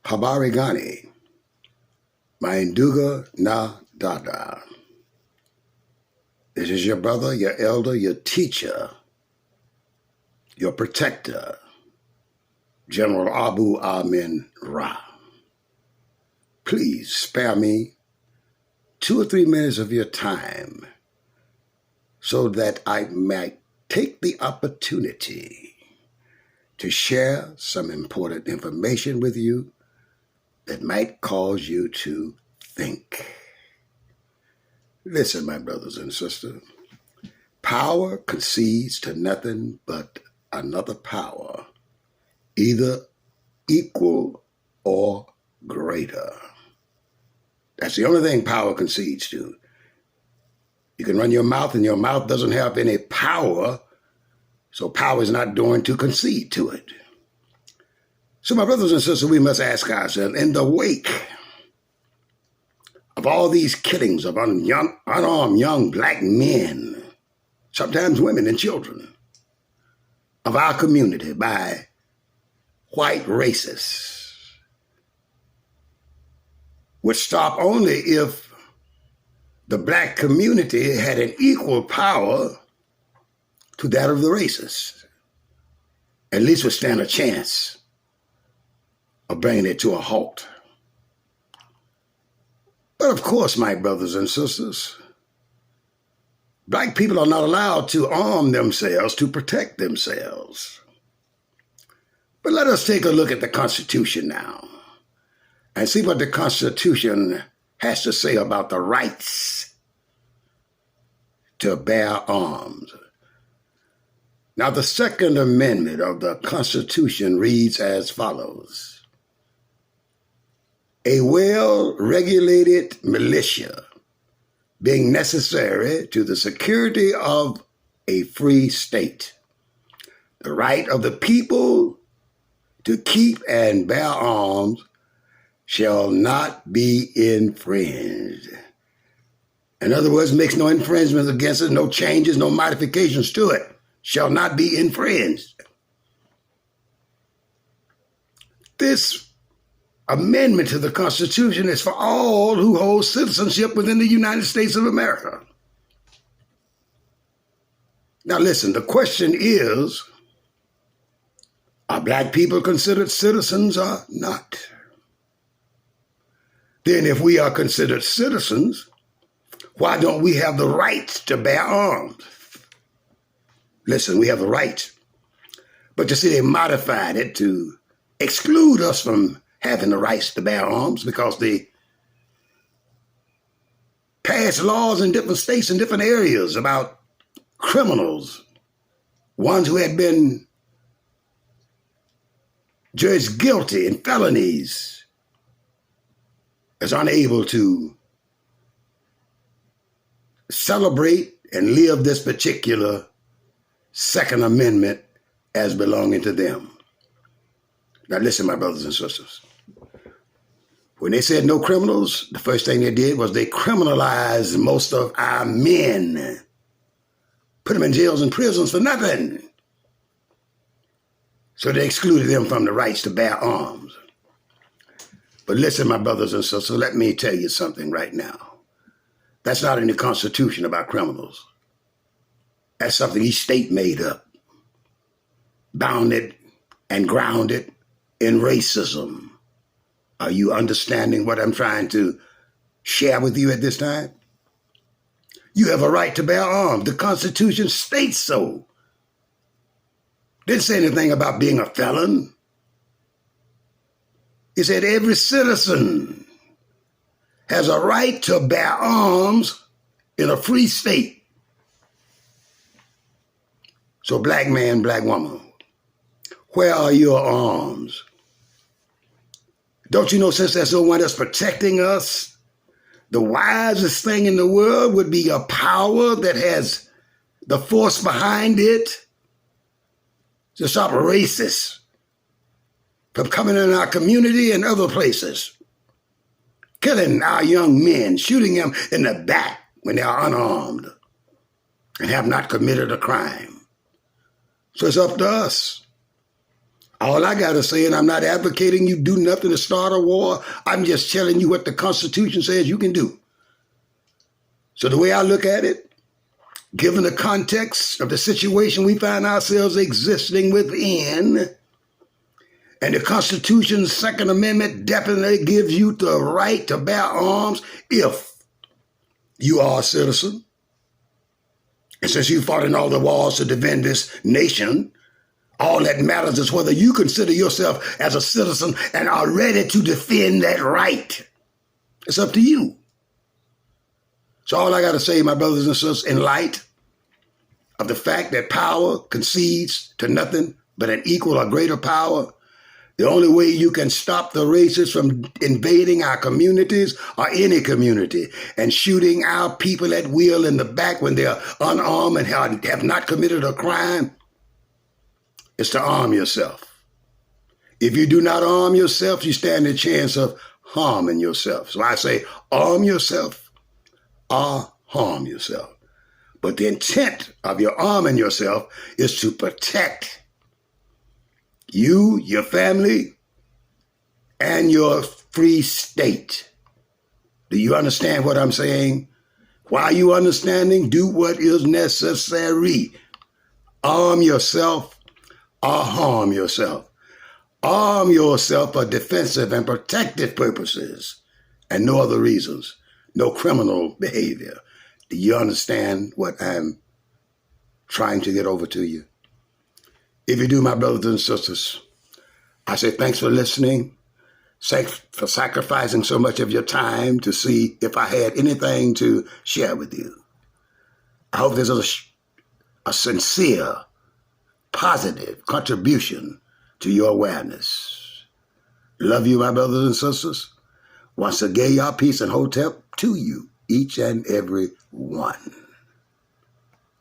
Habari gani, Mainduga na dada. This is your brother, your elder, your teacher, your protector, General Abu Amin Ra. Please spare me 2 or 3 minutes of your time so that I might take the opportunity to share some important information with you that might cause you to think. Listen, my brothers and sisters, power concedes to nothing but another power, either equal or greater. That's the only thing power concedes to. You can run your mouth and your mouth doesn't have any power, so power is not going to concede to it. So my brothers and sisters, we must ask ourselves, in the wake of all these killings of unarmed young black men, sometimes women and children, of our community by white racists, would stop only if the black community had an equal power to that of the racists. At least would stand a chance of bringing it to a halt. But of course, my brothers and sisters, black people are not allowed to arm themselves to protect themselves. But let us take a look at the Constitution now and see what the Constitution has to say about the rights to bear arms. Now, the Second Amendment of the Constitution reads as follows: a well-regulated militia being necessary to the security of a free state, the right of the people to keep and bear arms shall not be infringed. In other words, makes no infringements against it, no changes, no modifications to it, shall not be infringed. This amendment to the Constitution is for all who hold citizenship within the United States of America. Now listen, the question is, are black people considered citizens or not? Then if we are considered citizens, why don't we have the right to bear arms? Listen, we have the right. But you see, they modified it to exclude us from having the rights to bear arms because they passed laws in different states and different areas about criminals, ones who had been judged guilty in felonies, is unable to celebrate and live this particular Second Amendment as belonging to them. Now listen, my brothers and sisters. When they said no criminals, the first thing they did was they criminalized most of our men, put them in jails and prisons for nothing. So they excluded them from the rights to bear arms. But listen, my brothers and sisters, let me tell you something right now. That's not in the Constitution about criminals. That's something each state made up, bounded and grounded in racism. Are you understanding what I'm trying to share with you at this time? You have a right to bear arms. The Constitution states so. Didn't say anything about being a felon. It said every citizen has a right to bear arms in a free state. So black man, black woman, where are your arms? Don't you know, since there's no one that's protecting us, the wisest thing in the world would be a power that has the force behind it to stop racists from coming in our community and other places, killing our young men, shooting them in the back when they are unarmed and have not committed a crime. So it's up to us. All I got to say, and I'm not advocating you do nothing to start a war. I'm just telling you what the Constitution says you can do. So the way I look at it, given the context of the situation we find ourselves existing within, and the Constitution's Second Amendment definitely gives you the right to bear arms if you are a citizen. And since you fought in all the wars to defend this nation, all that matters is whether you consider yourself as a citizen and are ready to defend that right. It's up to you. So all I got to say, my brothers and sisters, in light of the fact that power concedes to nothing but an equal or greater power, the only way you can stop the racists from invading our communities or any community and shooting our people at will in the back when they're unarmed and have not committed a crime is to arm yourself. If you do not arm yourself, you stand a chance of harming yourself. So I say arm yourself or harm yourself. But the intent of your arming yourself is to protect you, your family, and your free state. Do you understand what I'm saying? While you understanding, do what is necessary. Arm yourself or harm yourself. Arm yourself for defensive and protective purposes and no other reasons, no criminal behavior. Do you understand what I'm trying to get over to you? If you do, my brothers and sisters, I say thanks for listening, thanks for sacrificing so much of your time to see if I had anything to share with you. I hope there's a sincere, positive contribution to your awareness. Love you, my brothers and sisters. Once again, y'all, peace and hotep to you, each and every one.